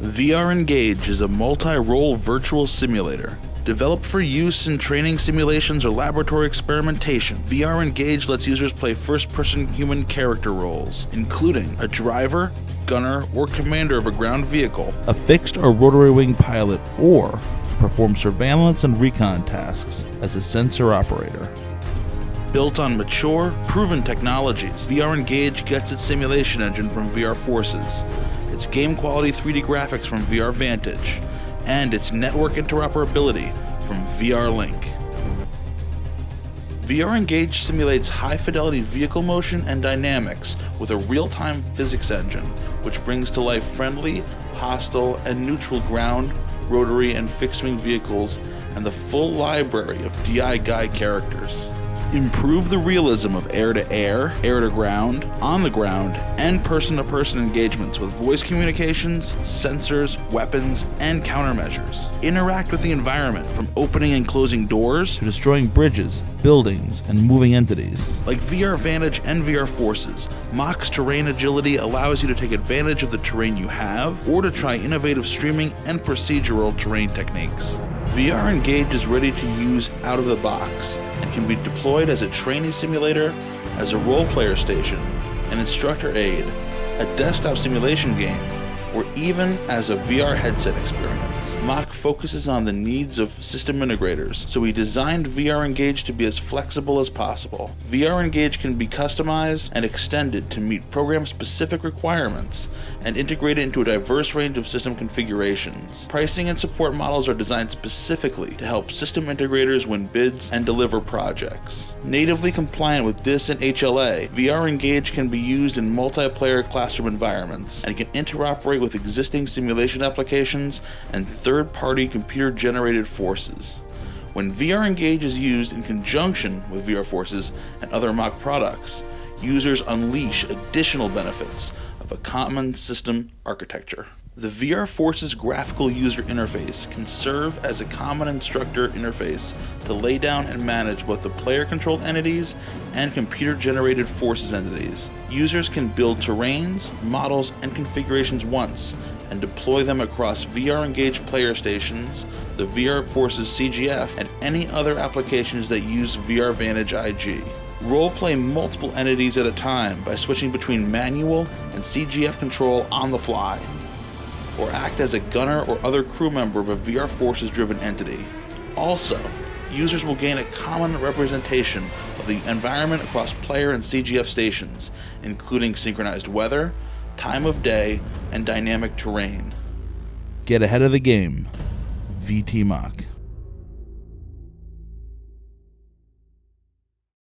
VR Engage is a multi-role virtual simulator. Developed for use in training simulations or laboratory experimentation, VR Engage lets users play first-person human character roles, including a driver, gunner, or commander of a ground vehicle, a fixed or rotary wing pilot, or perform surveillance and recon tasks as a sensor operator. Built on mature, proven technologies, VR Engage gets its simulation engine from VR Forces, its game-quality 3D graphics from VR Vantage, and its network interoperability from VR Link. VR Engage simulates high-fidelity vehicle motion and dynamics with a real-time physics engine, which brings to life friendly, hostile, and neutral ground, rotary, and fixed-wing vehicles and the full library of DI Guy characters. Improve the realism of air-to-air, air-to-ground, on-the-ground, and person-to-person engagements with voice communications, sensors, weapons, and countermeasures. Interact with the environment from opening and closing doors to destroying bridges, buildings, and moving entities. Like VR Vantage and VR Forces, Mach's terrain agility allows you to take advantage of the terrain you have or to try innovative streaming and procedural terrain techniques. VR Engage is ready to use out of the box and can be deployed as a training simulator, as a role-player station, an instructor aid, a desktop simulation game, or even as a VR headset experience. Mach focuses on the needs of system integrators, so we designed VR Engage to be as flexible as possible. VR Engage can be customized and extended to meet program-specific requirements and integrated into a diverse range of system configurations. Pricing and support models are designed specifically to help system integrators win bids and deliver projects. Natively compliant with DIS and HLA, VR Engage can be used in multiplayer classroom environments and can interoperate with existing simulation applications and third-party computer-generated forces. When VR Engage is used in conjunction with VR Forces and other Mach products, users unleash additional benefits of a common system architecture. The VR Forces graphical user interface can serve as a common instructor interface to lay down and manage both the player-controlled entities and computer-generated forces entities. Users can build terrains, models, and configurations once and deploy them across VR Engage player stations, the VR Forces CGF, and any other applications that use VR Vantage IG. Role-play multiple entities at a time by switching between manual and CGF control on the fly, or act as a gunner or other crew member of a VR Forces-driven entity. Also, users will gain a common representation of the environment across player and CGF stations, including synchronized weather, time of day, and dynamic terrain. Get ahead of the game. VT Mach.